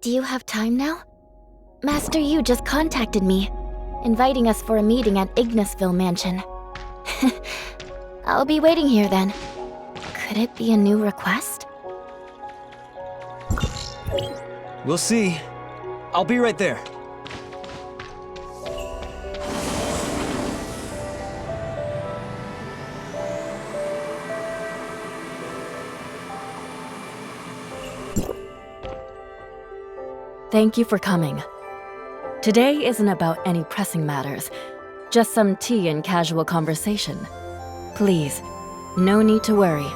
Do you have time now? Master Yu just contacted me, inviting us for a meeting at Ignisville Mansion. I'll be waiting here then. Could it be a new request? We'll see. I'll be right there. Thank you for coming. Today isn't about any pressing matters, just some tea and casual conversation. Please, no need to worry.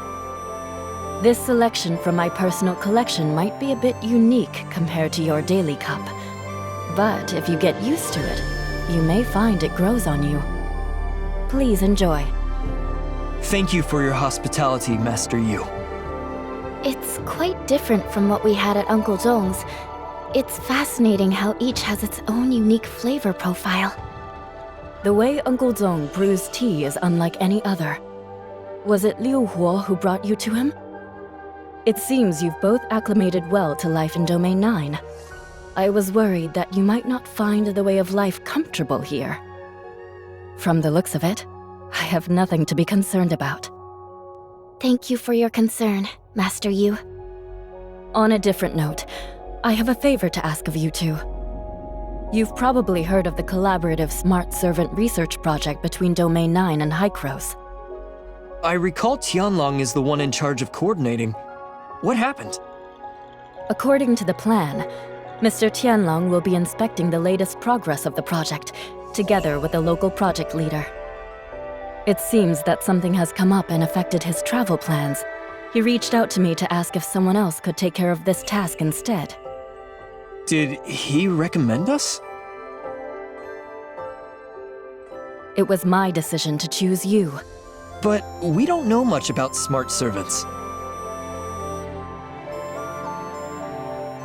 This selection from my personal collection might be a bit unique compared to your daily cup. But if you get used to it, you may find it grows on you. Please enjoy. Thank you for your hospitality, Master Yu. It's quite different from what we had at Uncle Zhong's. It's fascinating how each has its own unique flavor profile. The way Uncle Zhong brews tea is unlike any other. Was it Liu Huo who brought you to him? It seems you've both acclimated well to life in Domain 9. I was worried that you might not find the way of life comfortable here. From the looks of it, I have nothing to be concerned about. Thank you for your concern, Master Yu. On a different note, I have a favor to ask of you two. You've probably heard of the collaborative Smart Servant research project between Domain 9 and Hykros. I recall Tianlong is the one in charge of coordinating. What happened? According to the plan, Mr. Tianlong will be inspecting the latest progress of the project, together with the local project leader. It seems that something has come up and affected his travel plans. He reached out to me to ask if someone else could take care of this task instead. Did he recommend us? It was my decision to choose you. But we don't know much about smart servants.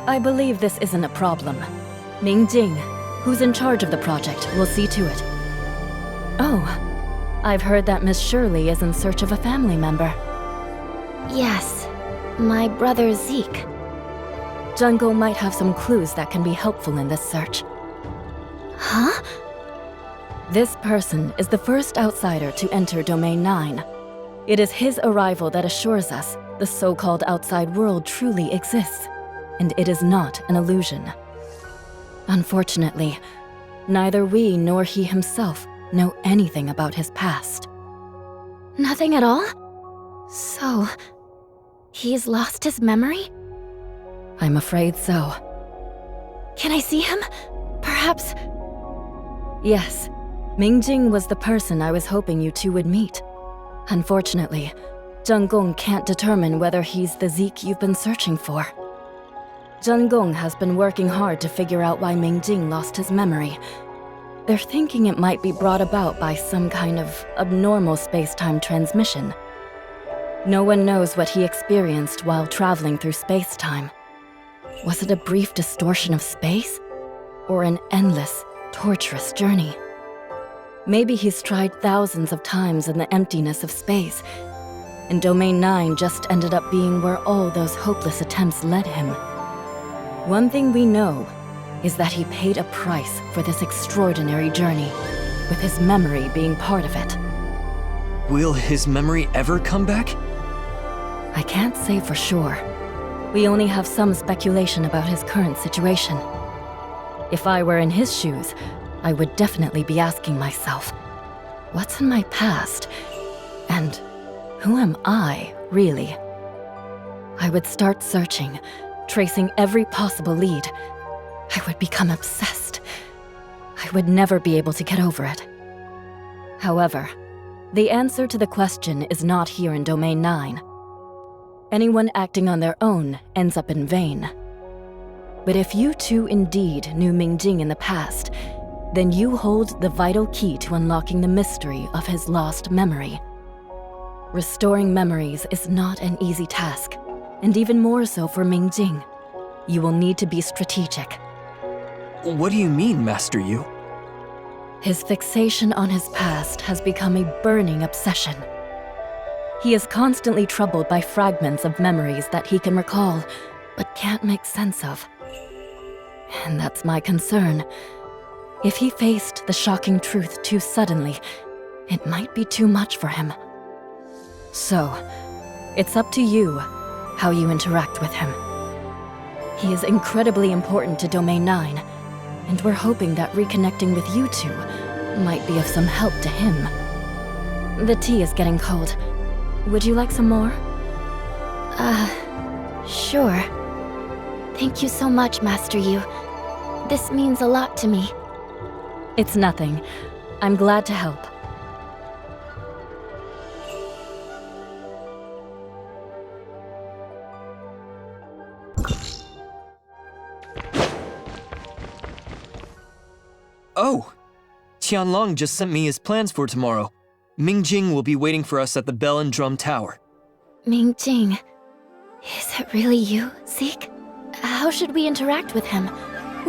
I believe this isn't a problem. Ming Jing, who's in charge of the project, will see to it. Oh, I've heard that Miss Shirley is in search of a family member. Yes, my brother Zeke. Jungle might have some clues that can be helpful in this search. Huh? This person is the first outsider to enter Domain 9. It is his arrival that assures us the so-called outside world truly exists, and it is not an illusion. Unfortunately, neither we nor he himself know anything about his past. Nothing at all? So, he's lost his memory? I'm afraid so. Can I see him? Perhaps... Yes, Ming Jing was the person I was hoping you two would meet. Unfortunately, Zheng Gong can't determine whether he's the Zeke you've been searching for. Zheng Gong has been working hard to figure out why Ming Jing lost his memory. They're thinking it might be brought about by some kind of abnormal space-time transmission. No one knows what he experienced while traveling through space-time. Was it a brief distortion of space? Or an endless, torturous journey? Maybe he's tried thousands of times in the emptiness of space, and Domain 9 just ended up being where all those hopeless attempts led him. One thing we know is that he paid a price for this extraordinary journey, with his memory being part of it. Will his memory ever come back? I can't say for sure. We only have some speculation about his current situation. If I were in his shoes, I would definitely be asking myself, what's in my past? And who am I, really? I would start searching, tracing every possible lead. I would become obsessed. I would never be able to get over it. However, the answer to the question is not here in Domain 9. Anyone acting on their own ends up in vain. But if you two indeed knew Ming Jing in the past, then you hold the vital key to unlocking the mystery of his lost memory. Restoring memories is not an easy task, and even more so for Ming Jing. You will need to be strategic. What do you mean, Master Yu? His fixation on his past has become a burning obsession. He is constantly troubled by fragments of memories that he can recall, but can't make sense of. And that's my concern. If he faced the shocking truth too suddenly, it might be too much for him. So, it's up to you how you interact with him. He is incredibly important to Domain 9, and we're hoping that reconnecting with you two might be of some help to him. The tea is getting cold. Would you like some more? Sure. Thank you so much, Master Yu. This means a lot to me. It's nothing. I'm glad to help. Oh! Tianlong just sent me his plans for tomorrow. Ming Jing will be waiting for us at the Bell and Drum Tower. Ming Jing. Is it really you, Zeke? How should we interact with him?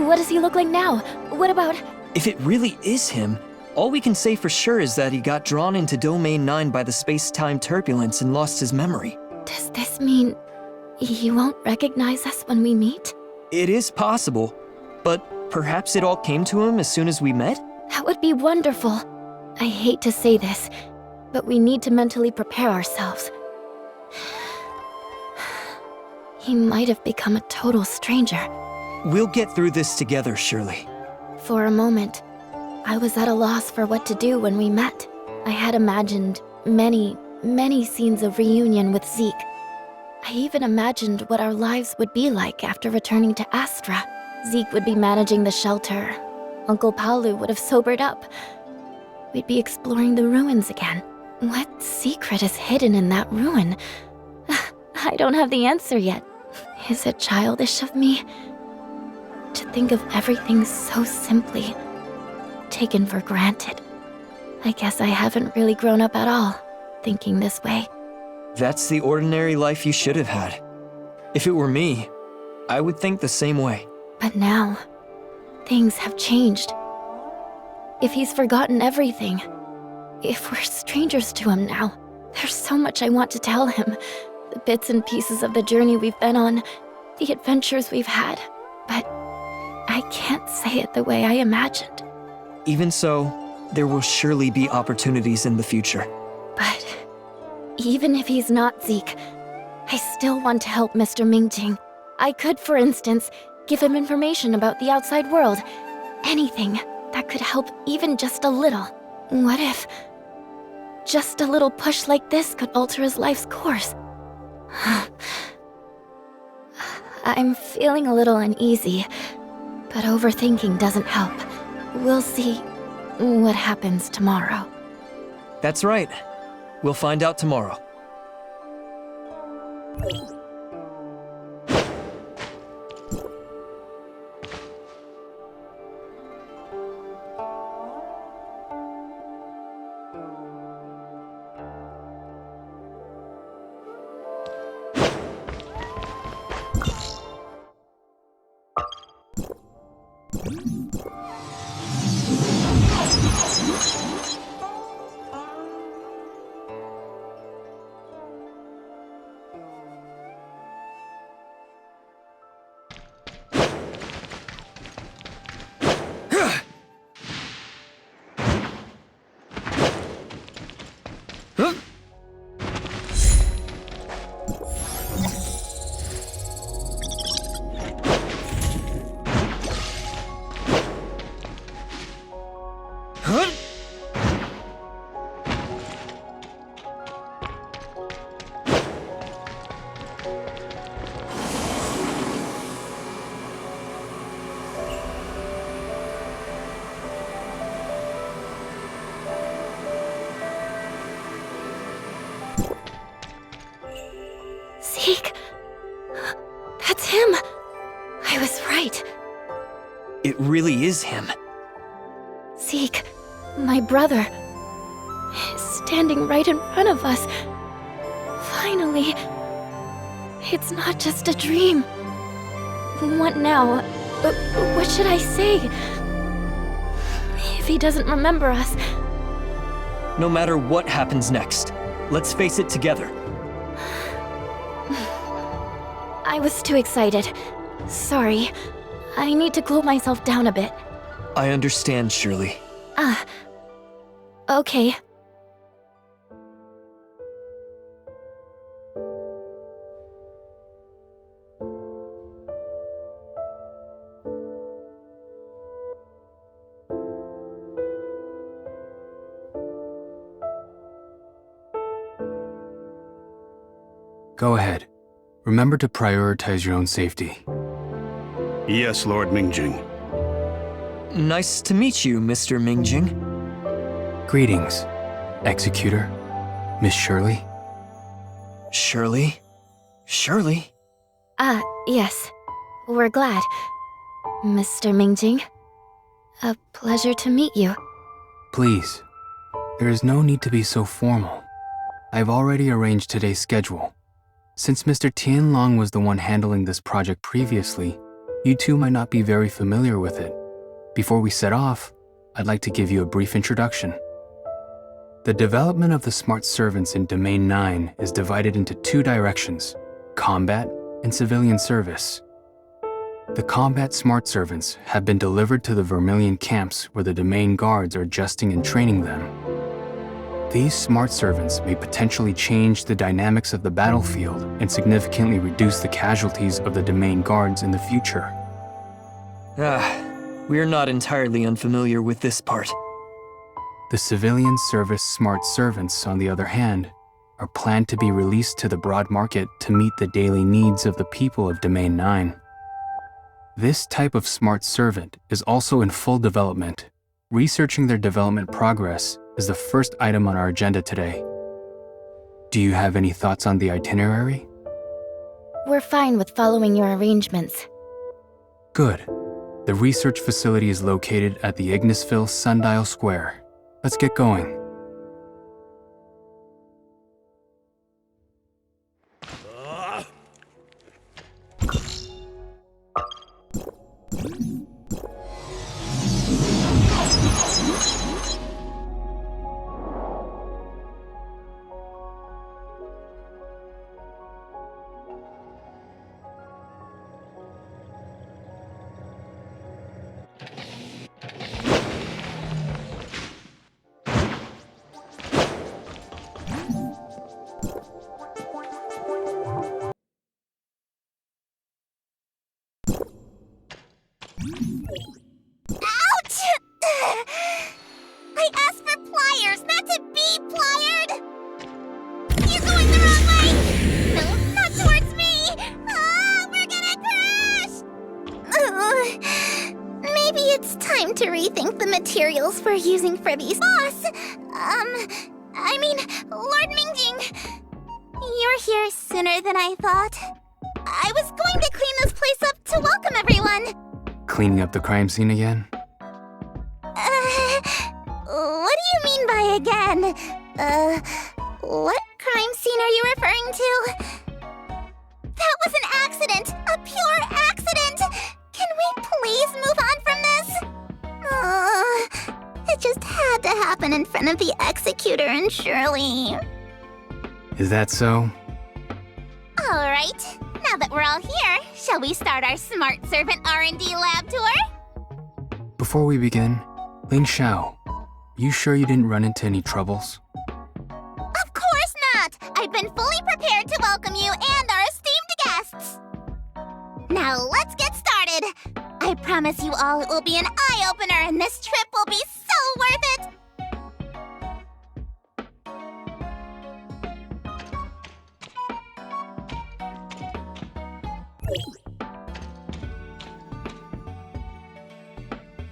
What does he look like now? What about... If it really is him, all we can say for sure is that he got drawn into Domain 9 by the space-time turbulence and lost his memory. Does this mean he won't recognize us when we meet? It is possible, but perhaps it all came to him as soon as we met? That would be wonderful. I hate to say this, but we need to mentally prepare ourselves. He might have become a total stranger. We'll get through this together, Shirley. For a moment, I was at a loss for what to do when we met. I had imagined many scenes of reunion with Zeke. I even imagined what our lives would be like after returning to Astra. Zeke would be managing the shelter. Uncle Paolu would have sobered up. We'd be exploring the ruins again. What secret is hidden in that ruin? I don't have the answer yet. Is it childish of me to think of everything so simply, taken for granted? I guess I haven't really grown up at all, thinking this way. That's the ordinary life you should have had. If it were me, I would think the same way. But now, things have changed. If he's forgotten everything, if we're strangers to him now, there's so much I want to tell him. The bits and pieces of the journey we've been on, the adventures we've had. But I can't say it the way I imagined. Even so, there will surely be opportunities in the future. But even if he's not Zeke, I still want to help Mr. Ming Jing. I could, for instance, give him information about the outside world. Anything that could help even just a little. What if just a little push like this could alter his life's course? I'm feeling a little uneasy, but overthinking doesn't help. We'll see what happens tomorrow. That's right. We'll find out tomorrow. Zeke! That's him! I was right. It really is him. Zeke, my brother, is standing right in front of us. Finally. It's not just a dream. What now? What should I say? If he doesn't remember us... No matter what happens next, Let's face it together. I was too excited. Sorry. I need to cool myself down a bit. I understand, Shirley. Okay. Go ahead. Remember to prioritize your own safety. Yes, Lord Ming Jing. Nice to meet you, Mr. Ming Jing. Greetings, Executor, Miss Shirley. Shirley? Shirley? Yes. We're glad. Mr. Ming Jing. A pleasure to meet you. Please, there is no need to be so formal. I've already arranged today's schedule. Since Mr. Tianlong was the one handling this project previously, you two might not be very familiar with it. Before we set off, I'd like to give you a brief introduction. The development of the smart servants in Domain 9 is divided into two directions: combat and civilian service. The combat smart servants have been delivered to the Vermilion camps where the domain guards are adjusting and training them. These smart servants may potentially change the dynamics of the battlefield and significantly reduce the casualties of the domain guards in the future. We're not entirely unfamiliar with this part. The civilian service smart servants, on the other hand, are planned to be released to the broad market to meet the daily needs of the people of Domain 9. This type of smart servant is also in full development. Researching their development progress is the first item on our agenda today. Do you have any thoughts on the itinerary? We're fine with following your arrangements. Good. The research facility is located at the Ignisville Sundial Square. Let's get going. Ouch! I asked for pliers, not to be plied! You're going the wrong way! No, not towards me! We're gonna crash! Maybe it's time to rethink the materials we're using for these. Boss! Lord Ming Jing, you're here sooner than I thought. I was going to clean this place up to welcome everyone. Cleaning up the crime scene again? What do you mean by again? What crime scene are you referring to? That was an accident! A pure accident! Can we please move on from this? It just had to happen in front of the Executor and Shirley. Is that so? Alright, now that we're all here, shall we start our Smart Servant R&D lab tour? Before we begin, Ling Xiao, you sure you didn't run into any troubles? Of course not! I've been fully prepared to welcome you and our esteemed guests! Now let's get started! I promise you all it will be an eye-opener and this trip will be so worth it!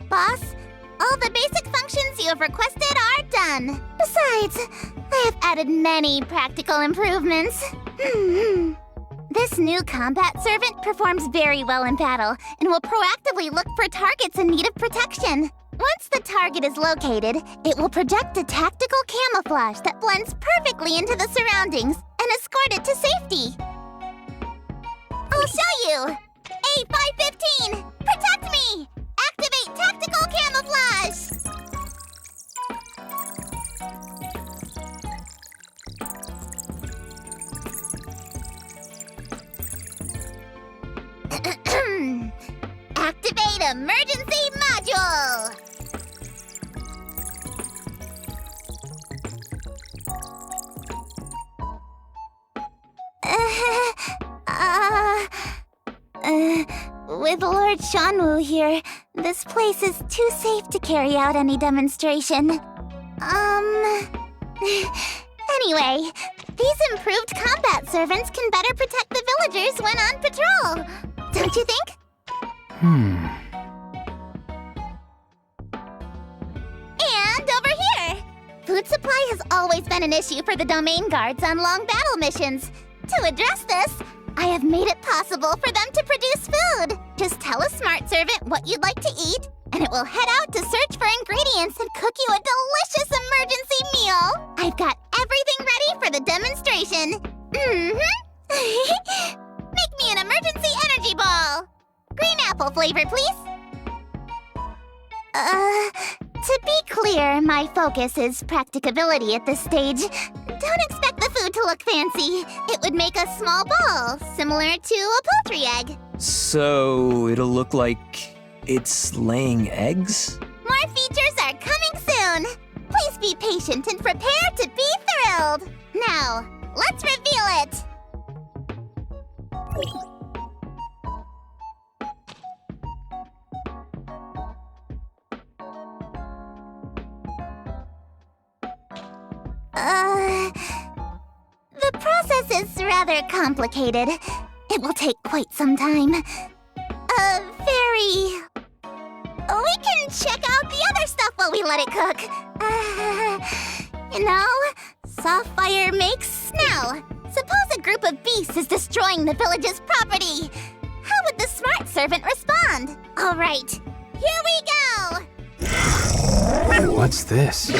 Boss, all the basic functions you have requested are done. Besides, I have added many practical improvements. This new combat servant performs very well in battle and will proactively look for targets in need of protection. Once the target is located, it will project a tactical camouflage that blends perfectly into the surroundings and escort it to safety. I'll show you! A515, protect me! Activate tactical camouflage! Activate emergency module! With Lord Shanwu here, this place is too safe to carry out any demonstration. Anyway, these improved combat servants can better protect the villagers when on patrol. Don't you think? And over here! Food supply has always been an issue for the domain guards on long battle missions. To address this, I have made it possible for them to produce food. Just tell a smart servant what you'd like to eat, and it will head out to search for ingredients and cook you a delicious emergency meal. I've got everything ready for the demonstration. Make me an emergency energy ball. Green apple flavor, please. To be clear, my focus is practicability at this stage. Don't expect the food to look fancy. It would make a small ball, similar to a poultry egg. So it'll look like it's laying eggs? More features are coming soon. Please be patient and prepare to be thrilled. Now, let's reveal it. The process is rather complicated. It will take quite some time. We can check out the other stuff while we let it cook. Soft fire makes snow. Suppose a group of beasts is destroying the village's property. How would the smart servant respond? All right, here we go! What's this?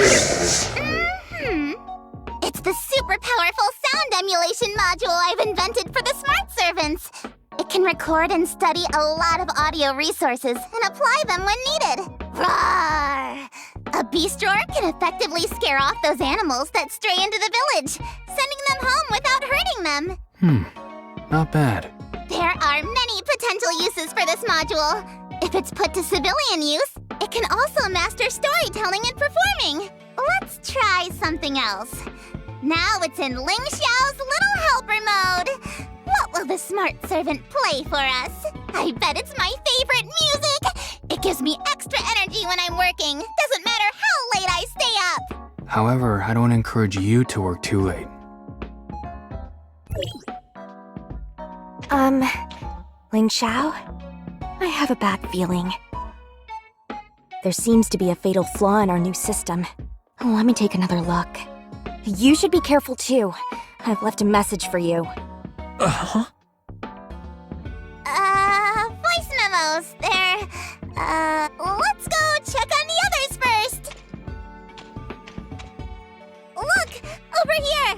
It's the super powerful sound emulation module I've invented for the smart servants. It can record and study a lot of audio resources and apply them when needed. Roar! A beast roar can effectively scare off those animals that stray into the village, sending them home without hurting them. Not bad. There are many potential uses for this module. If it's put to civilian use, it can also master storytelling and performing. Let's try something else. Now it's in Ling Xiao's little helper mode. What will the smart servant play for us? I bet it's my favorite music. It gives me extra energy when I'm working. Doesn't matter how late I stay up. However, I don't encourage you to work too late. Ling Xiao? I have a bad feeling. There seems to be a fatal flaw in our new system. Let me take another look. You should be careful too. I've left a message for you. Voice memos. Let's go check on the others first. Look, over here.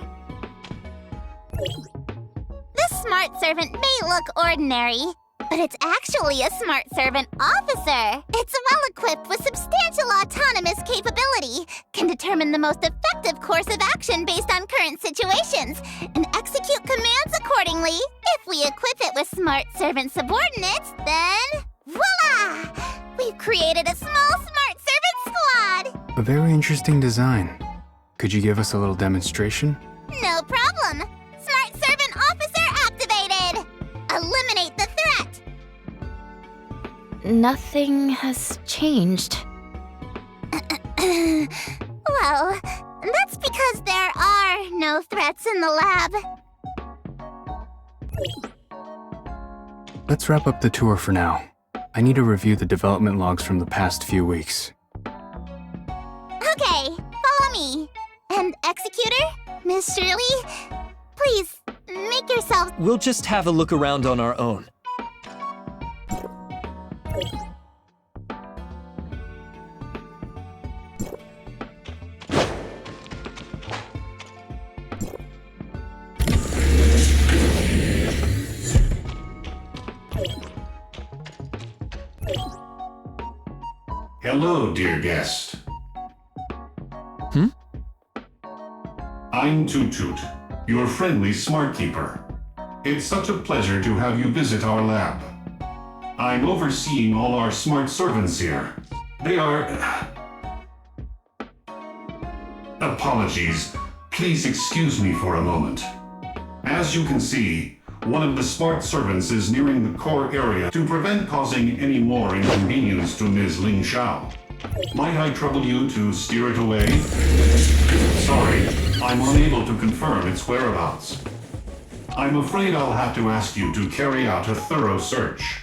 This smart servant may look ordinary, but it's actually a smart servant officer. It's well equipped with substantial autonomous capability, can determine the most effective course of action based on current situations, and execute commands accordingly. If we equip it with smart servant subordinates, then voila! We've created a small smart servant squad! A very interesting design. Could you give us a little demonstration? No problem! Smart servant officer activated! Eliminate the threat! Nothing has changed. Well, that's because there are no threats in the lab. Let's wrap up the tour for now. I need to review the development logs from the past few weeks. Okay, follow me. And Executor, Miss Shirley, please, make yourself... We'll just have a look around on our own. Hello, dear guest. Hmm? I'm Toot Toot, your friendly smart keeper. It's such a pleasure to have you visit our lab. I'm overseeing all our smart servants here. They are... Apologies. Please excuse me for a moment. As you can see, one of the smart servants is nearing the core area to prevent causing any more inconvenience to Ms. Ling Xiao. Might I trouble you to steer it away? Sorry, I'm unable to confirm its whereabouts. I'm afraid I'll have to ask you to carry out a thorough search.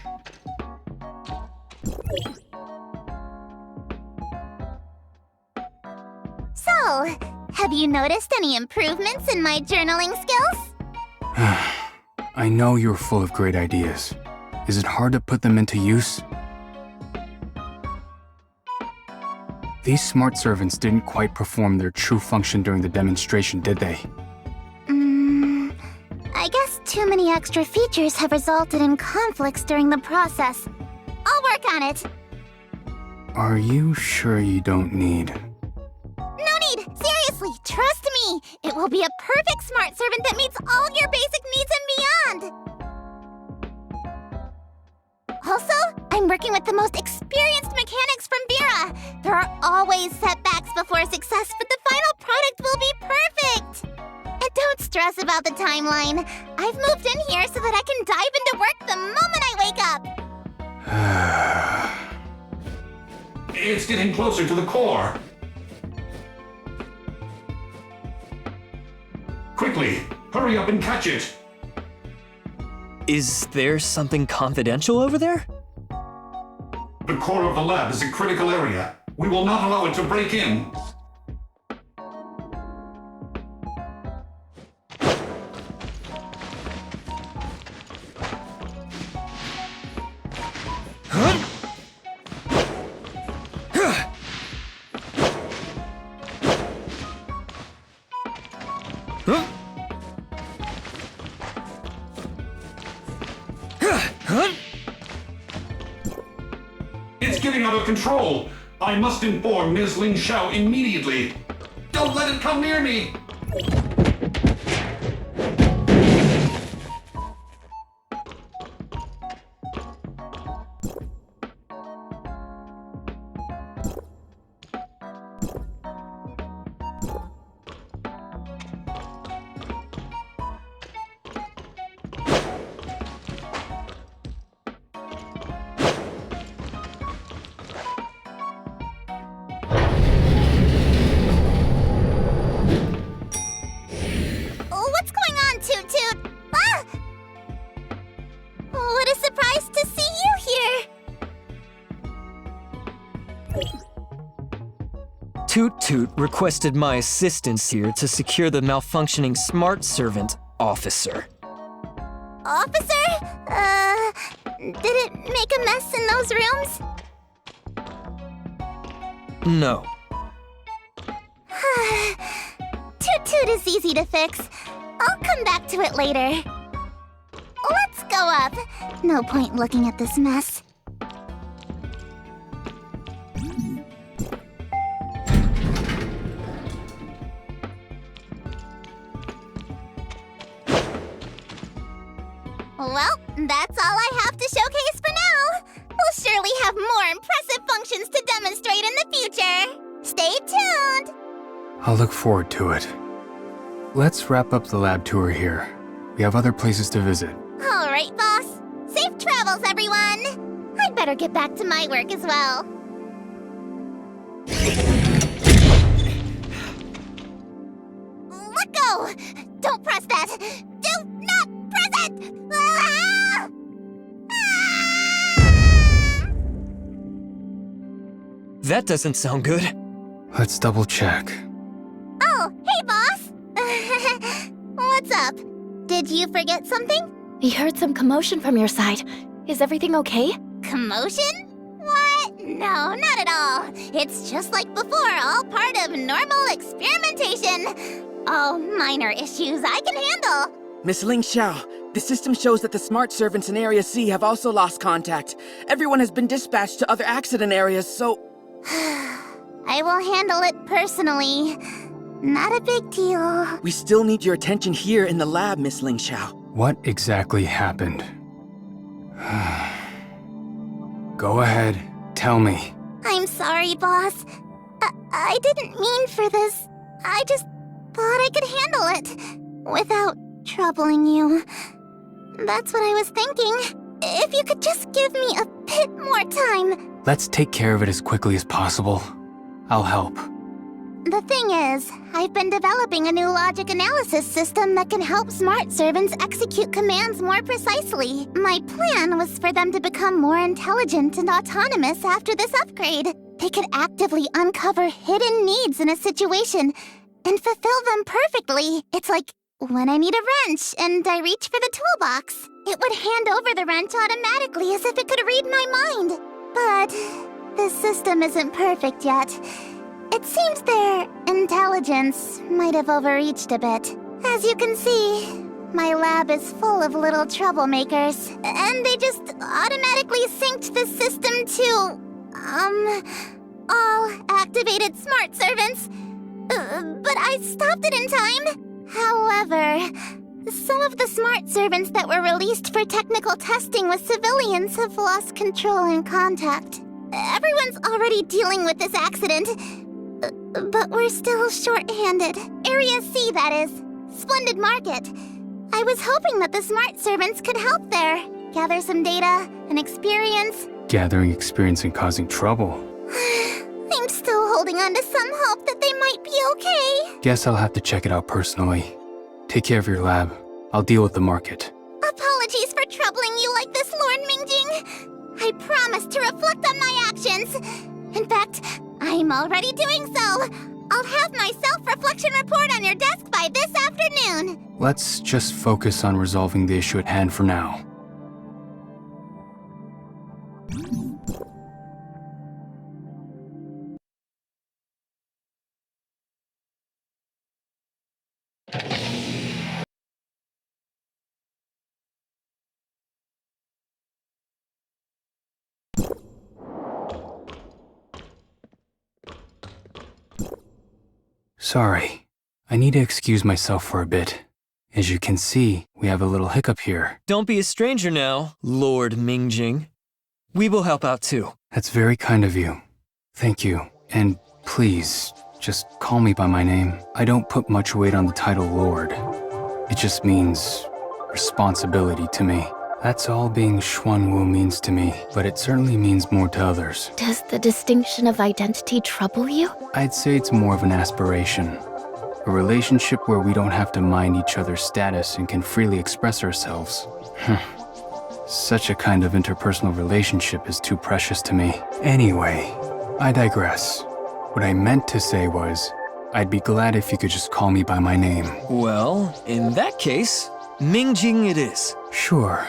So, have you noticed any improvements in my journaling skills? I know you're full of great ideas. Is it hard to put them into use? These smart servants didn't quite perform their true function during the demonstration, did they? I guess too many extra features have resulted in conflicts during the process. I'll work on it. Are you sure you don't need... No need! Seriously, trust me! It will be a perfect smart servant that meets all your basic needs and beyond! Also, I'm working with the most experienced mechanics from Vera. There are always setbacks before success, but the final product will be perfect! And don't stress about the timeline. I've moved in here so that I can dive into work the moment I wake up. It's getting closer to the core. Quickly, hurry up and catch it. Is there something confidential over there? The core of the lab is a critical area. We will not allow it to break in. It's getting out of control. I must inform Ms. Ling Xiao immediately. Don't let it come near me. What's going on, Toot Toot? Ah! What a surprise to see you here! Toot Toot requested my assistance here to secure the malfunctioning smart servant officer. Officer? Did it make a mess in those rooms? No. Toot Toot is easy to fix. I'll come back to it later. Let's go up. No point looking at this mess. Well, that's all I have to showcase for now. We'll surely have more impressive functions to demonstrate in the future. Stay tuned! I'll look forward to it. Let's wrap up the lab tour here. We have other places to visit. All right, boss. Safe travels, everyone. I'd better get back to my work as well. Let go! Don't press that! Do not press it! Ah! Ah! That doesn't sound good. Let's double check. Oh, hey, boss! What's up? Did you forget something? We heard some commotion from your side. Is everything okay? Commotion? What? No, not at all. It's just like before, all part of normal experimentation. Oh, minor issues I can handle. Miss Ling Xiao, the system shows that the smart servants in Area C have also lost contact. Everyone has been dispatched to other accident areas, so... I will handle it personally. Not a big deal. We still need your attention here in the lab, Miss Ling Xiao. What exactly happened? Go ahead, tell me. I'm sorry, boss. I didn't mean for this. I just thought I could handle it without troubling you. That's what I was thinking. If you could just give me a bit more time. Let's take care of it as quickly as possible. I'll help. The thing is, I've been developing a new logic analysis system that can help smart servants execute commands more precisely. My plan was for them to become more intelligent and autonomous after this upgrade. They could actively uncover hidden needs in a situation and fulfill them perfectly. It's like when I need a wrench and I reach for the toolbox, it would hand over the wrench automatically as if it could read my mind. But this system isn't perfect yet. It seems their intelligence might have overreached a bit. As you can see, my lab is full of little troublemakers, and they just automatically synced the system to, all activated smart servants. But I stopped it in time. However, some of the smart servants that were released for technical testing with civilians have lost control and contact. Everyone's already dealing with this accident. But we're still short-handed. Area C, that is. Splendid market. I was hoping that the smart servants could help there. Gather some data and experience. Gathering experience and causing trouble. I'm still holding on to some hope that they might be okay. Guess I'll have to check it out personally. Take care of your lab. I'll deal with the market. Apologies for troubling you like this, Lord Ming Jing. I promise to reflect on my actions. In fact, I'm already doing so. I'll have my self-reflection report on your desk by this afternoon. Let's just focus on resolving the issue at hand for now. Sorry, I need to excuse myself for a bit. As you can see, we have a little hiccup here. Don't be a stranger now, Lord Ming Jing. We will help out too. That's very kind of you. Thank you. And please, just call me by my name. I don't put much weight on the title Lord. It just means responsibility to me. That's all being Xuanwu means to me, but it certainly means more to others. Does the distinction of identity trouble you? I'd say it's more of an aspiration. A relationship where we don't have to mind each other's status and can freely express ourselves. Such a kind of interpersonal relationship is too precious to me. Anyway, I digress. What I meant to say was, I'd be glad if you could just call me by my name. Well, in that case, Ming Jing it is. Sure.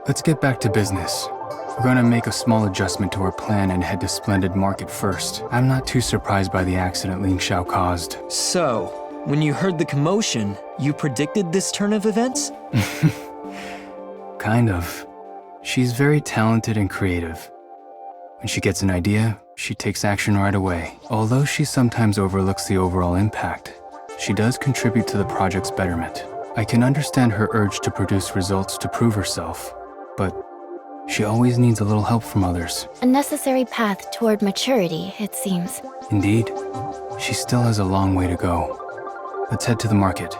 Let's get back to business. We're gonna make a small adjustment to our plan and head to Splendid Market first. I'm not too surprised by the accident Ling Xiao caused. So, when you heard the commotion, you predicted this turn of events? Kind of. She's very talented and creative. When she gets an idea, she takes action right away. Although she sometimes overlooks the overall impact, she does contribute to the project's betterment. I can understand her urge to produce results to prove herself, but she always needs a little help from others. A necessary path toward maturity, it seems. Indeed, she still has a long way to go. Let's head to the market.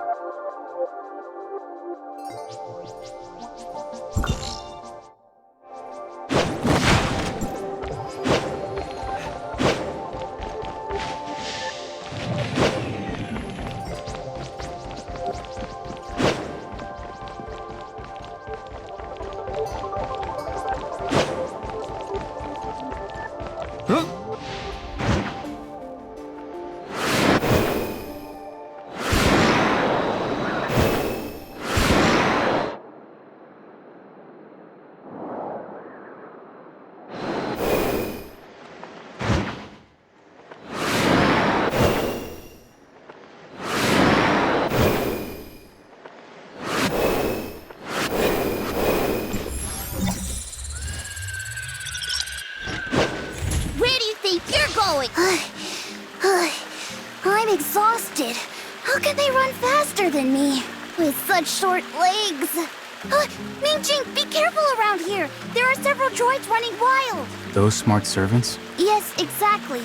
I'm exhausted. How can they run faster than me? With such short legs. Ming Jing, be careful around here! There are several droids running wild! Those smart servants? Yes, exactly.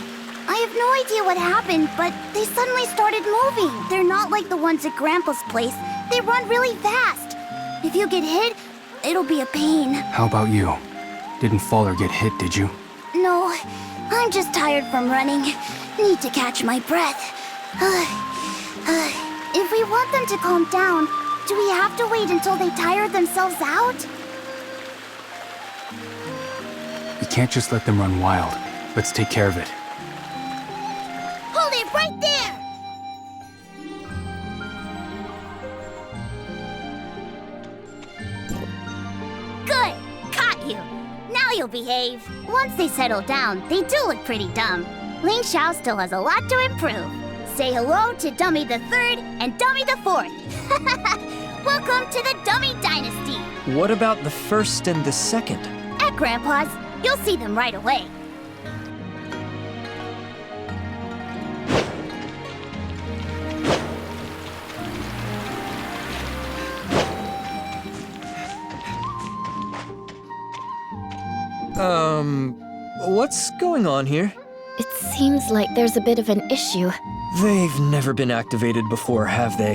I have no idea what happened, but they suddenly started moving. They're not like the ones at Grandpa's place. They run really fast. If you get hit, it'll be a pain. How about you? Didn't fall or get hit, did you? No, I'm just tired from running. Need to catch my breath. If we want them to calm down, do we have to wait until they tire themselves out? You can't just let them run wild. Let's take care of it. Hold it right there! Good! Caught you! Now you'll behave. Once they settle down, they do look pretty dumb. Ling Xiao still has a lot to improve. Say hello to Dummy the Third and Dummy the Fourth. Welcome to the Dummy Dynasty. What about the first and the second? At Grandpa's, you'll see them right away. What's going on here? It seems like there's a bit of an issue. They've never been activated before, have they?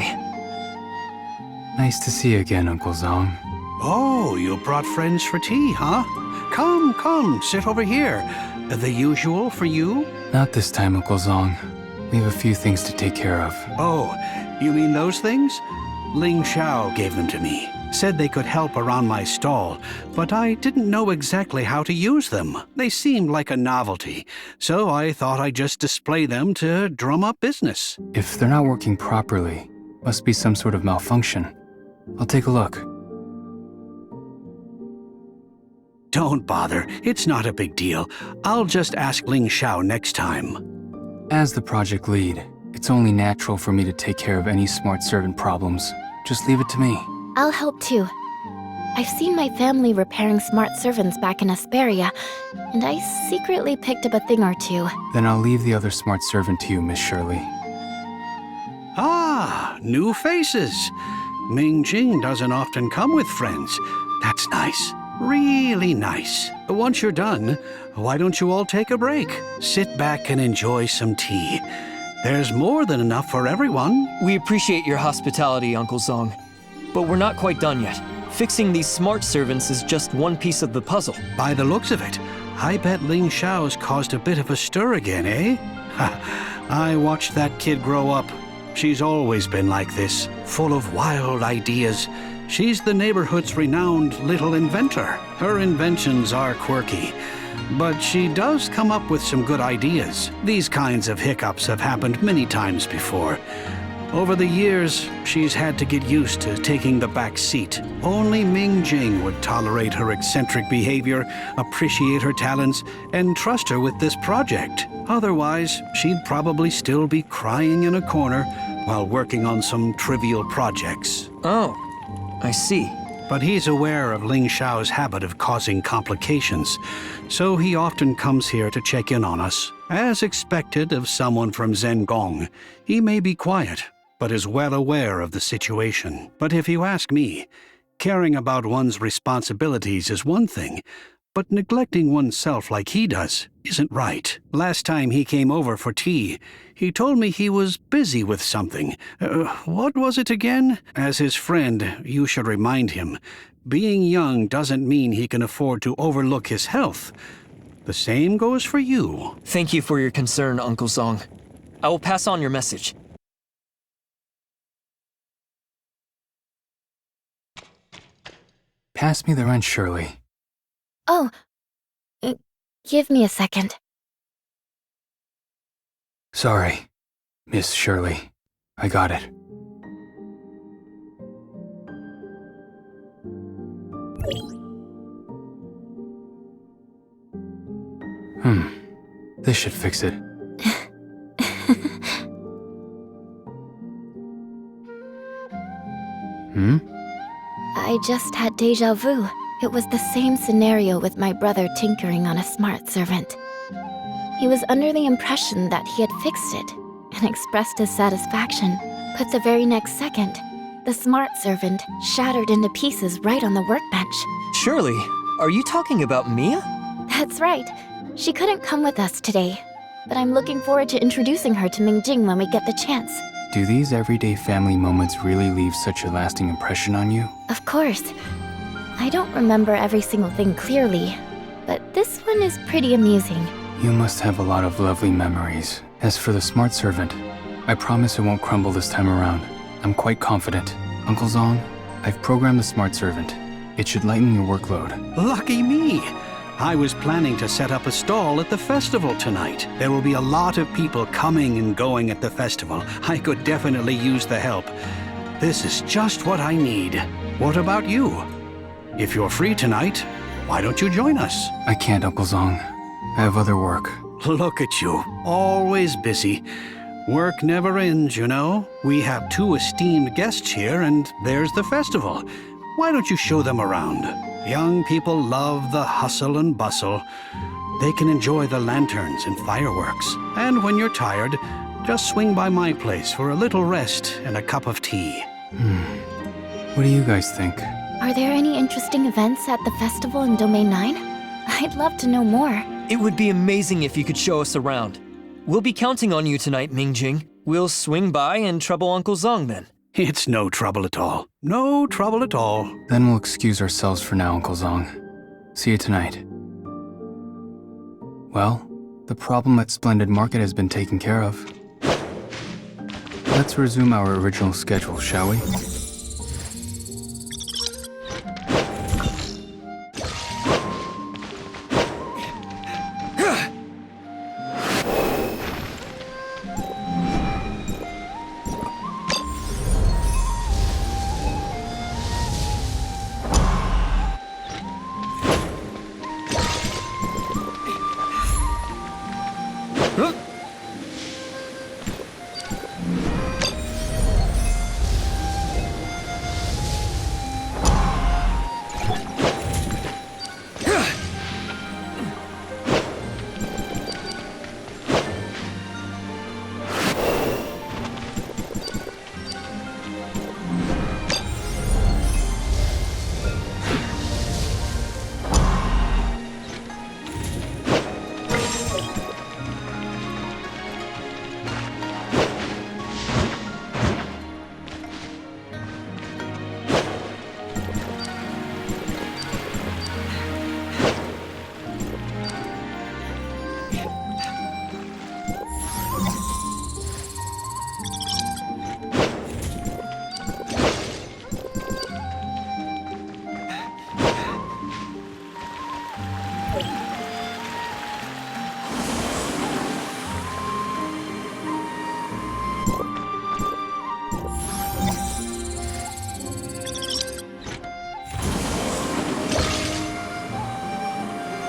Nice to see you again, Uncle Zong. Oh, you brought friends for tea, huh? Come, sit over here. The usual for you? Not this time, Uncle Zong. We have a few things to take care of. Oh, you mean those things? Ling Xiao gave them to me. Said they could help around my stall, but I didn't know exactly how to use them. They seemed like a novelty, so I thought I'd just display them to drum up business. If they're not working properly, must be some sort of malfunction. I'll take a look. Don't bother, it's not a big deal. I'll just ask Ling Xiao next time. As the project lead, it's only natural for me to take care of any smart servant problems. Just leave it to me. I'll help too. I've seen my family repairing smart servants back in Asperia, and I secretly picked up a thing or two. Then I'll leave the other smart servant to you, Miss Shirley. Ah, new faces. Ming Jing doesn't often come with friends. That's nice. Really nice. Once you're done, why don't you all take a break? Sit back and enjoy some tea. There's more than enough for everyone. We appreciate your hospitality, Uncle Zong. But we're not quite done yet. Fixing these smart servants is just one piece of the puzzle. By the looks of it, I bet Ling Xiao's caused a bit of a stir again, eh? I watched that kid grow up. She's always been like this, full of wild ideas. She's the neighborhood's renowned little inventor. Her inventions are quirky, but she does come up with some good ideas. These kinds of hiccups have happened many times before. Over the years, she's had to get used to taking the back seat. Only Ming Jing would tolerate her eccentric behavior, appreciate her talents, and trust her with this project. Otherwise, she'd probably still be crying in a corner while working on some trivial projects. Oh, I see. But he's aware of Ling Xiao's habit of causing complications, so he often comes here to check in on us. As expected of someone from Zengong, he may be quiet, but is well aware of the situation. But if you ask me, caring about one's responsibilities is one thing, but neglecting oneself like he does isn't right. Last time he came over for tea, he told me he was busy with something. What was it again? As his friend, you should remind him, being young doesn't mean he can afford to overlook his health. The same goes for you. Thank you for your concern, Uncle Zong. I will pass on your message. Pass me the wrench, Shirley. Oh, give me a second. Sorry, Miss Shirley. I got it. This should fix it. I just had déjà vu. It was the same scenario with my brother tinkering on a smart servant. He was under the impression that he had fixed it and expressed his satisfaction, but the very next second, The smart servant shattered into pieces right on the workbench. Surely, are you talking about Mia? That's right. She couldn't come with us today, but I'm looking forward to introducing her to Ming Jing when we get the chance. Do these everyday family moments really leave such a lasting impression on you? Of course. I don't remember every single thing clearly, but this one is pretty amusing. You must have a lot of lovely memories. As for the smart servant, I promise it won't crumble this time around. I'm quite confident. Uncle Zong, I've programmed the smart servant. It should lighten your workload. Lucky me! I was planning to set up a stall at the festival tonight. There will be a lot of people coming and going at the festival. I could definitely use the help. This is just what I need. What about you? If you're free tonight, why don't you join us? I can't, Uncle Zong. I have other work. Look at you, always busy. Work never ends, you know. We have 2 esteemed guests here, and there's the festival. Why don't you show them around? Young people love the hustle and bustle. They can enjoy the lanterns and fireworks. And when you're tired, just swing by my place for a little rest and a cup of tea. What do you guys think? Are there any interesting events at the festival in Domain 9? I'd love to know more. It would be amazing if you could show us around. We'll be counting on you tonight, Ming Jing. We'll swing by and trouble Uncle Zong then. It's no trouble at all. No trouble at all. Then we'll excuse ourselves for now, Uncle Zong. See you tonight. Well, the problem at Splendid Market has been taken care of. Let's resume our original schedule, shall we?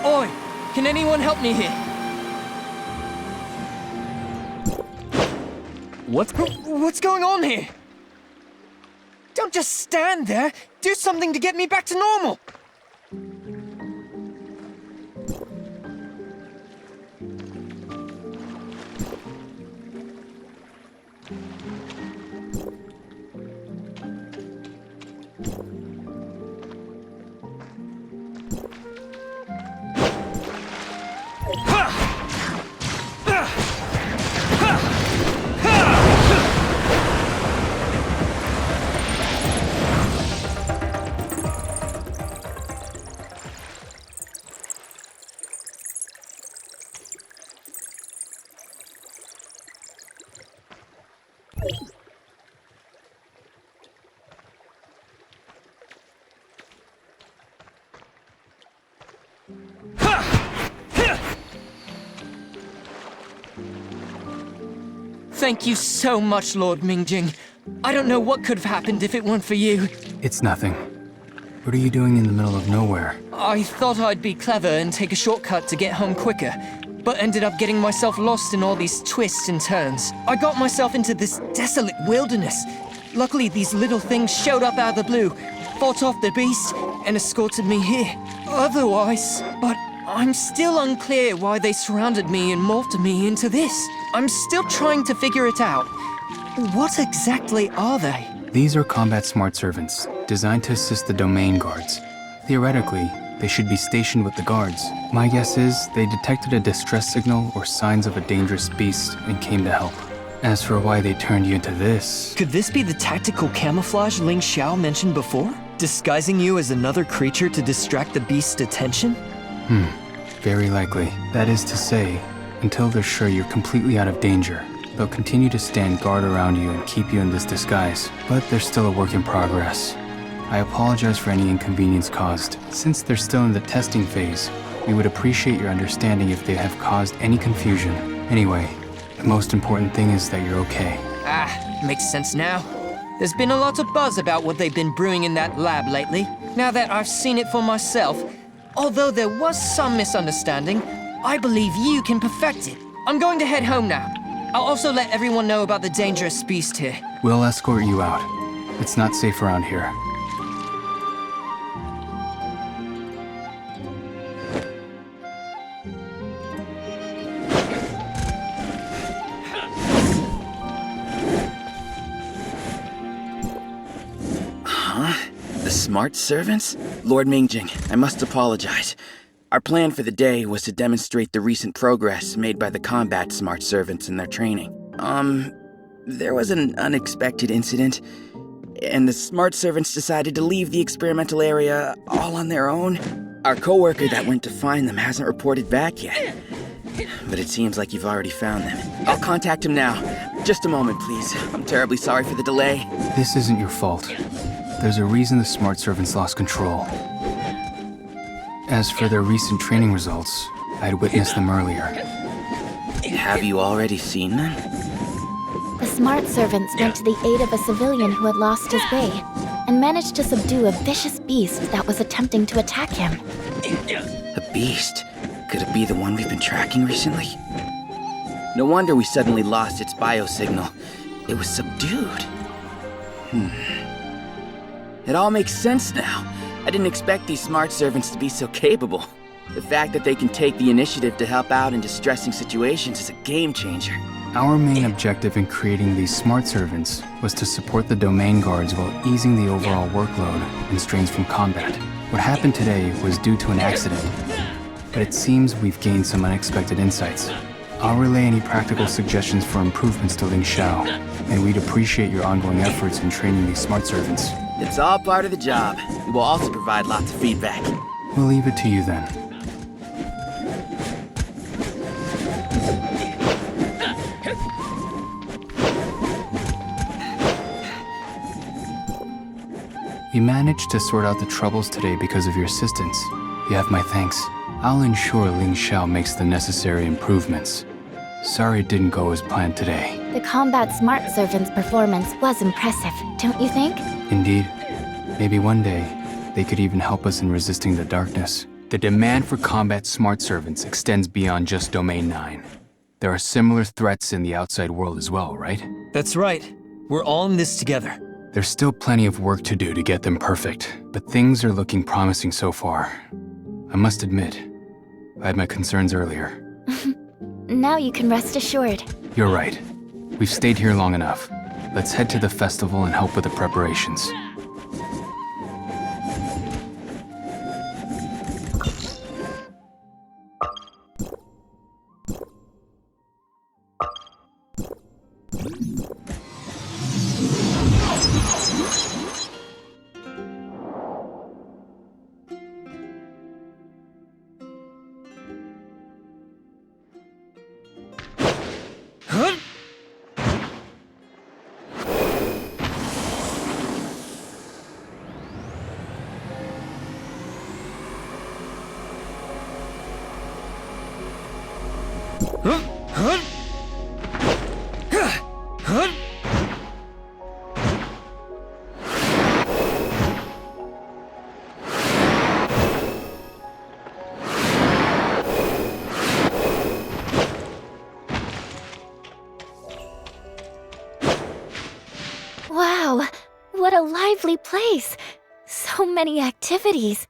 Oi! Can anyone help me here? What's going on here? Don't just stand there! Do something to get me back to normal! Thank you so much, Lord Ming Jing. I don't know what could have happened if it weren't for you. It's nothing. What are you doing in the middle of nowhere? I thought I'd be clever and take a shortcut to get home quicker, but ended up getting myself lost in all these twists and turns. I got myself into this desolate wilderness. Luckily, these little things showed up out of the blue, fought off the beast, and escorted me here. Otherwise, but I'm still unclear why they surrounded me and morphed me into this. I'm still trying to figure it out. What exactly are they? These are combat smart servants, designed to assist the domain guards. Theoretically, they should be stationed with the guards. My guess is they detected a distress signal or signs of a dangerous beast and came to help. As for why they turned you into this... Could this be the tactical camouflage Ling Xiao mentioned before? Disguising you as another creature to distract the beast's attention? Very likely. That is to say, until they're sure you're completely out of danger, they'll continue to stand guard around you and keep you in this disguise. But they're still a work in progress. I apologize for any inconvenience caused. Since they're still in the testing phase, we would appreciate your understanding if they have caused any confusion. Anyway, the most important thing is that you're okay. Makes sense now. There's been a lot of buzz about what they've been brewing in that lab lately. Now that I've seen it for myself, although there was some misunderstanding, I believe you can perfect it. I'm going to head home now. I'll also let everyone know about the dangerous beast here. We'll escort you out. It's not safe around here. The smart servants? Lord Ming Jing, I must apologize. Our plan for the day was to demonstrate the recent progress made by the combat smart servants in their training. There was an unexpected incident, and the smart servants decided to leave the experimental area all on their own. Our coworker that went to find them hasn't reported back yet, but it seems like you've already found them. I'll contact him now. Just a moment, please. I'm terribly sorry for the delay. This isn't your fault. There's a reason the smart servants lost control. As for their recent training results, I'd witnessed them earlier. Have you already seen them? The smart servants went to the aid of a civilian who had lost his way, and managed to subdue a vicious beast that was attempting to attack him. A beast? Could it be the one we've been tracking recently? No wonder we suddenly lost its biosignal. It was subdued. It all makes sense now. I didn't expect these smart servants to be so capable. The fact that they can take the initiative to help out in distressing situations is a game changer. Our main objective in creating these smart servants was to support the domain guards while easing the overall workload and strains from combat. What happened today was due to an accident, but it seems we've gained some unexpected insights. I'll relay any practical suggestions for improvements to Ling Xiao, and we'd appreciate your ongoing efforts in training these smart servants. It's all part of the job. We will also provide lots of feedback. We'll leave it to you then. You managed to sort out the troubles today because of your assistance. You have my thanks. I'll ensure Ling Xiao makes the necessary improvements. Sorry it didn't go as planned today. The combat smart servant's performance was impressive, don't you think? Indeed. Maybe one day, they could even help us in resisting the darkness. The demand for combat smart servants extends beyond just Domain 9. There are similar threats in the outside world as well, right? That's right. We're all in this together. There's still plenty of work to do to get them perfect, but things are looking promising so far. I must admit, I had my concerns earlier. Now you can rest assured. You're right. We've stayed here long enough. Let's head to the festival and help with the preparations. Wow, what a lively place. So many activities.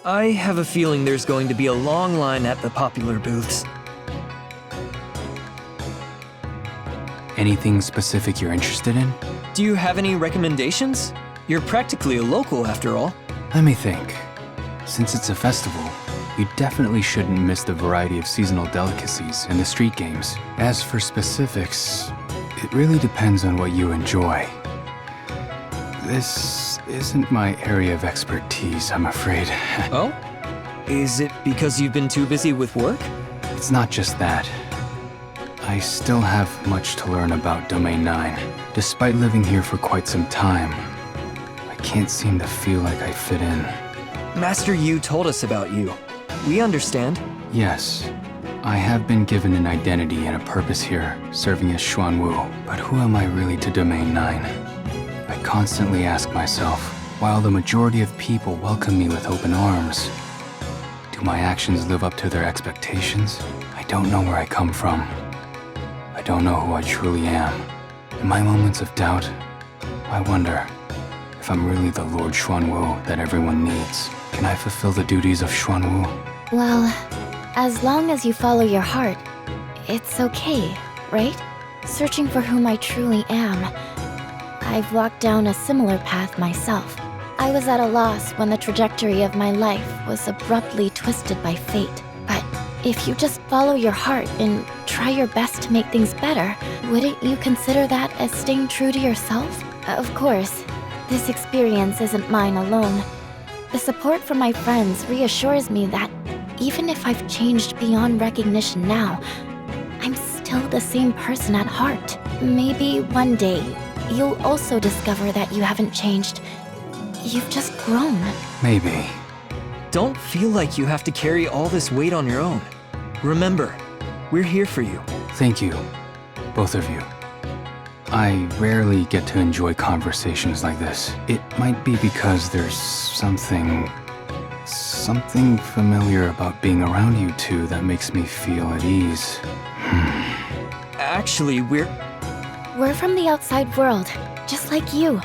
I have a feeling there's going to be a long line at the popular booths. Anything specific you're interested in? Do you have any recommendations? You're practically a local after all. Let me think. Since it's a festival, you definitely shouldn't miss the variety of seasonal delicacies and the street games. As for specifics, it really depends on what you enjoy. This isn't my area of expertise, I'm afraid. Oh? Is it because you've been too busy with work? It's not just that. I still have much to learn about Domain 9. Despite living here for quite some time, I can't seem to feel like I fit in. Master Yu told us about you. We understand. Yes, I have been given an identity and a purpose here, serving as Xuanwu. But who am I really to Domain 9? I constantly ask myself, while the majority of people welcome me with open arms, do my actions live up to their expectations? I don't know where I come from. I don't know who I truly am. In my moments of doubt, I wonder if I'm really the Lord Xuanwu that everyone needs. Can I fulfill the duties of Xuanwu? Well, as long as you follow your heart, it's okay, right? Searching for whom I truly am. I've walked down a similar path myself. I was at a loss when the trajectory of my life was abruptly twisted by fate. But if you just follow your heart and try your best to make things better, wouldn't you consider that as staying true to yourself? Of course, this experience isn't mine alone. The support from my friends reassures me that even if I've changed beyond recognition now, I'm still the same person at heart. Maybe one day, you'll also discover that you haven't changed. You've just grown. Maybe. Don't feel like you have to carry all this weight on your own. Remember, we're here for you. Thank you, both of you. I rarely get to enjoy conversations like this. It might be because there's something familiar about being around you two that makes me feel at ease. Actually, we're from the outside world, just like you.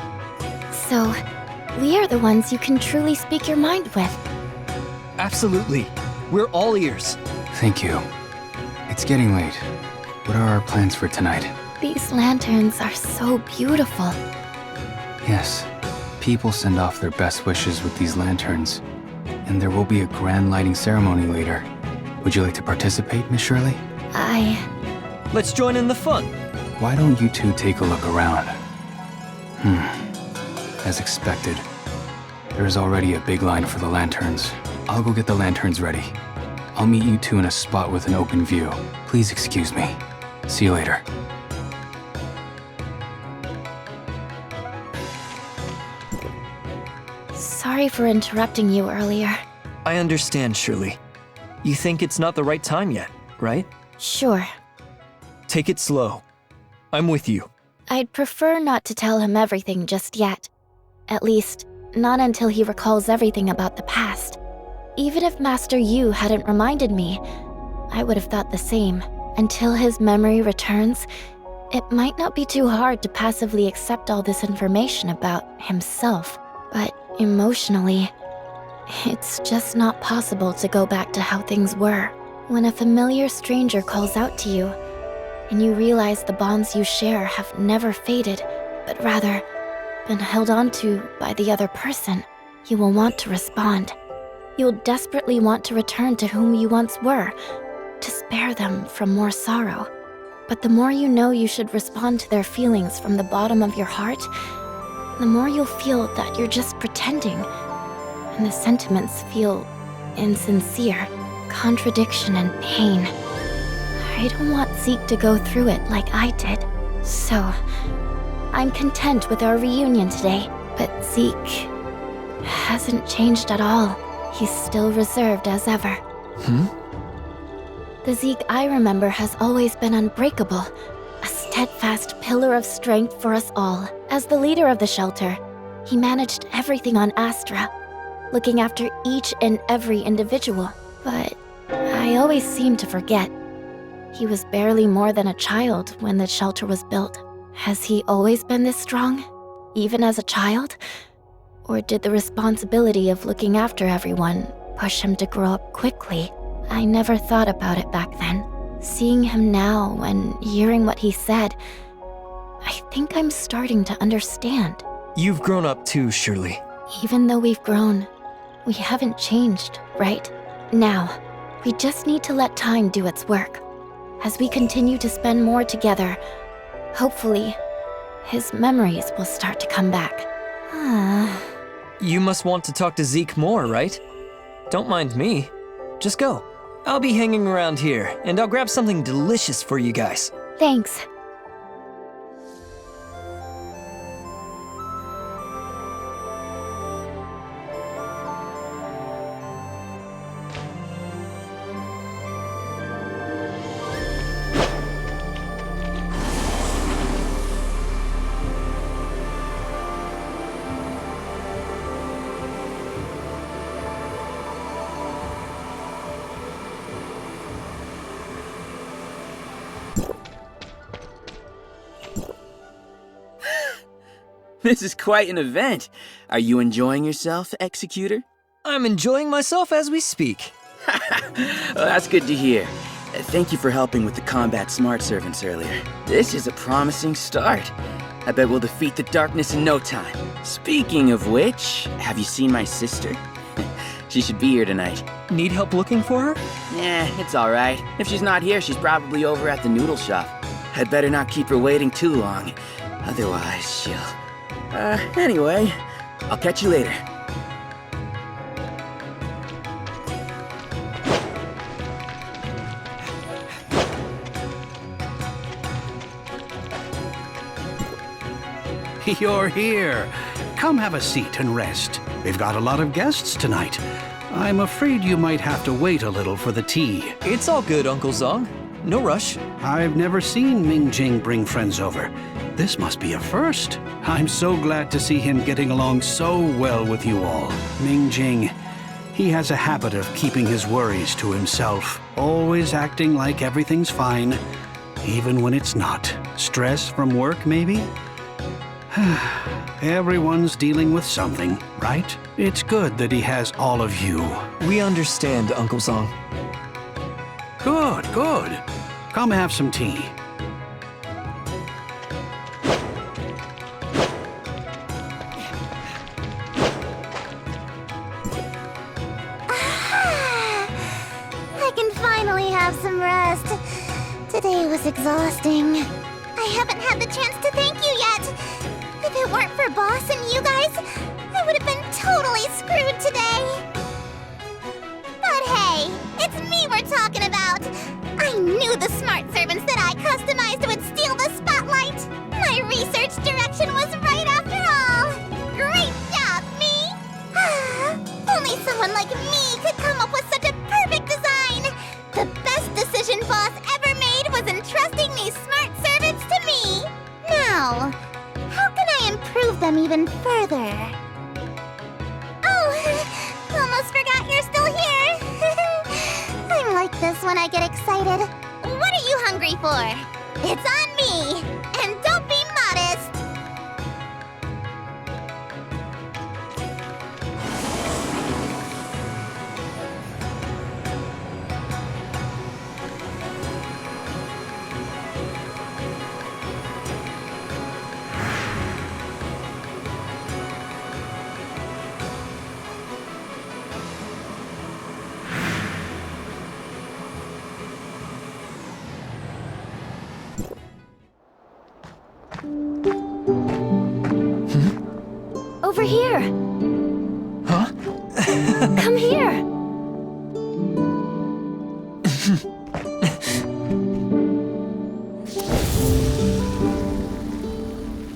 So, we are the ones you can truly speak your mind with. Absolutely. We're all ears. Thank you. It's getting late. What are our plans for tonight? These lanterns are so beautiful. Yes, people send off their best wishes with these lanterns, and there will be a grand lighting ceremony later. Would you like to participate, Miss Shirley? Let's join in the fun. Why don't you two take a look around? As expected, there's already a big line for the lanterns. I'll go get the lanterns ready. I'll meet you two in a spot with an open view. Please excuse me. See you later. Sorry for interrupting you earlier. I understand, Shirley. You think it's not the right time yet, right? Sure. Take it slow. I'm with you. I'd prefer not to tell him everything just yet. At least, not until he recalls everything about the past. Even if Master Yu hadn't reminded me, I would have thought the same. Until his memory returns, it might not be too hard to passively accept all this information about himself. But emotionally, it's just not possible to go back to how things were. When a familiar stranger calls out to you, and you realize the bonds you share have never faded, but rather been held onto by the other person, you will want to respond. You'll desperately want to return to whom you once were, to spare them from more sorrow. But the more you know you should respond to their feelings from the bottom of your heart, the more you'll feel that you're just pretending, and the sentiments feel insincere, contradiction and pain. I don't want Zeke to go through it like I did. So, I'm content with our reunion today, but Zeke hasn't changed at all. He's still reserved as ever. The Zeke I remember has always been unbreakable, a steadfast pillar of strength for us all. As the leader of the shelter, he managed everything on Astra, looking after each and every individual. But I always seem to forget. He was barely more than a child when the shelter was built. Has he always been this strong, even as a child? Or did the responsibility of looking after everyone push him to grow up quickly? I never thought about it back then. Seeing him now and hearing what he said, I think I'm starting to understand. You've grown up too, Shirley. Even though we've grown, we haven't changed, right? Now, we just need to let time do its work. As we continue to spend more together, hopefully, his memories will start to come back. You must want to talk to Zeke more, right? Don't mind me. Just go. I'll be hanging around here, and I'll grab something delicious for you guys. Thanks. This is quite an event. Are you enjoying yourself, Executor? I'm enjoying myself as we speak. Well, that's good to hear. Thank you for helping with the combat smart servants earlier. This is a promising start. I bet we'll defeat the darkness in no time. Speaking of which, have you seen my sister? She should be here tonight. Need help looking for her? Yeah, it's alright. If she's not here, she's probably over at the noodle shop. I'd better not keep her waiting too long. Otherwise, she'll... Anyway, I'll catch you later. You're here. Come have a seat and rest. We've got a lot of guests tonight. I'm afraid you might have to wait a little for the tea. It's all good, Uncle Zong. No rush. I've never seen Ming Jing bring friends over. This must be a first. I'm so glad to see him getting along so well with you all. Ming Jing, he has a habit of keeping his worries to himself, always acting like everything's fine, even when it's not. Stress from work, maybe? Everyone's dealing with something, right? It's good that he has all of you. We understand, Uncle Zong. Good, good. Come have some tea. I can finally have some rest. Today was exhausting. I haven't had the chance to thank you yet. If it weren't for Boss and you guys, I would have been totally screwed today. But hey, it's me we're talking about. I knew the smart servants that I customized would steal the spotlight. My research direction was right after all. Great job, me! Only someone like me could come up with such a perfect design. The best decision Boss ever made was entrusting these smart servants to me. Now, how can I improve them even further? Oh, almost forgot you're still here. I'm like this when I get excited. What are you hungry for? It's on me. And don't be modest. Over here! Huh? Come here!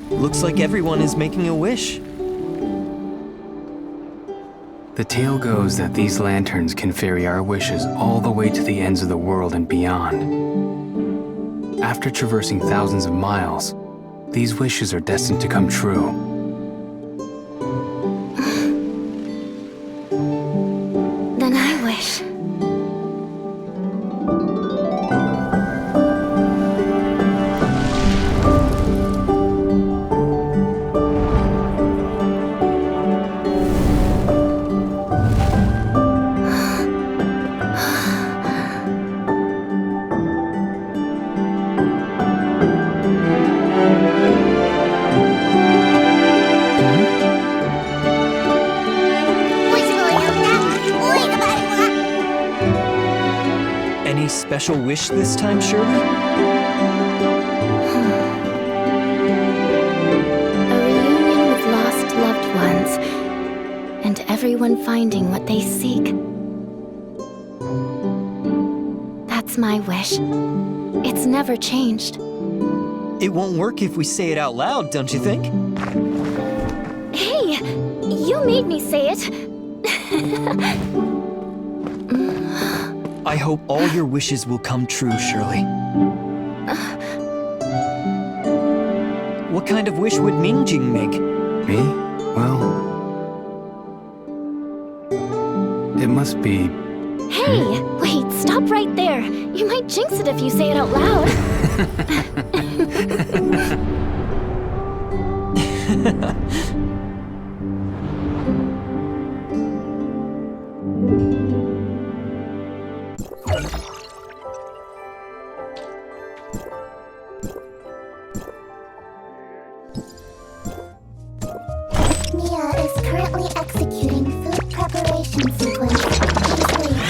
Looks like everyone is making a wish. The tale goes that these lanterns can ferry our wishes all the way to the ends of the world and beyond. After traversing thousands of miles, these wishes are destined to come true. Then I wish. special wish this time, Shirley? A reunion with lost loved ones, and everyone finding what they seek. That's my wish. It's never changed. It won't work if we say it out loud, don't you think? Hey, you made me say it. I hope all your wishes will come true, Shirley. What kind of wish would Ming Jing make? Me? Well, it must be. Hey, wait, stop right there. You might jinx it if you say it out loud. Mia is currently executing food preparation sequence. Please wait.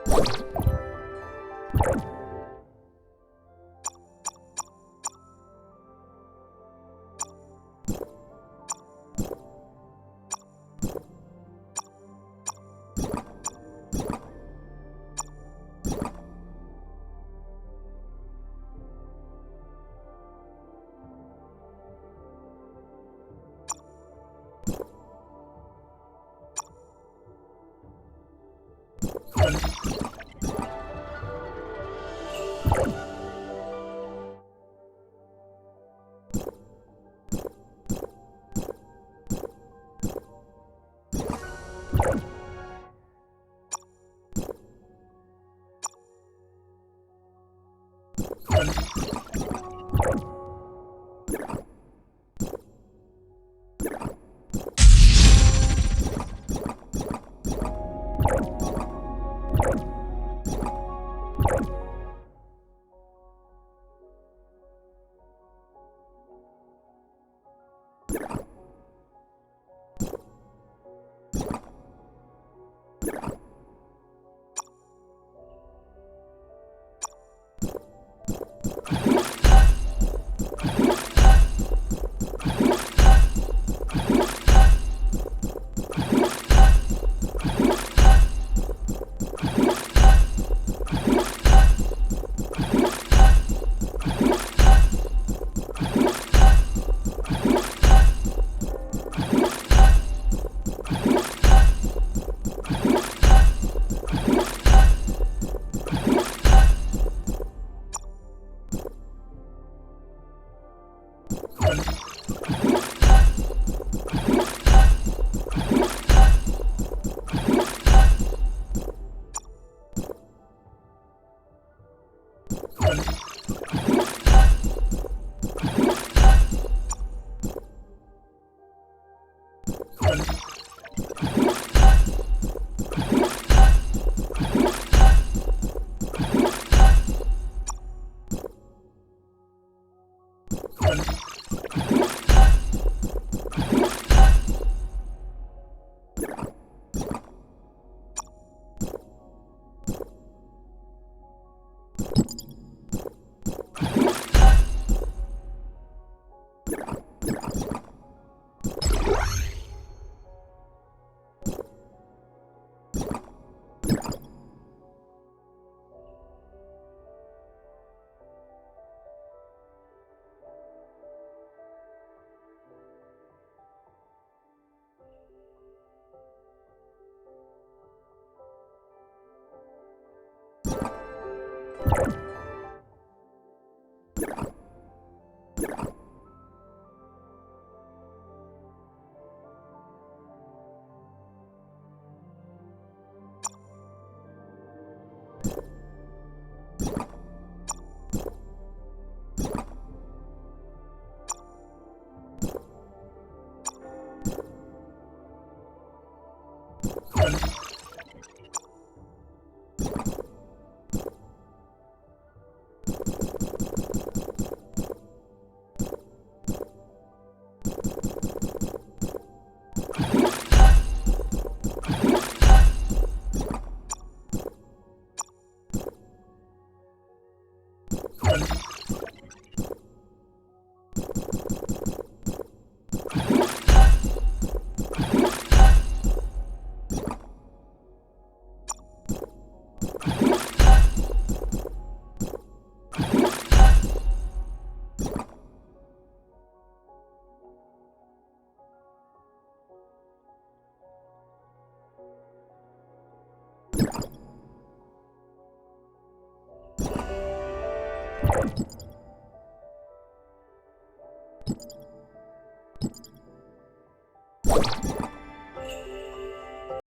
you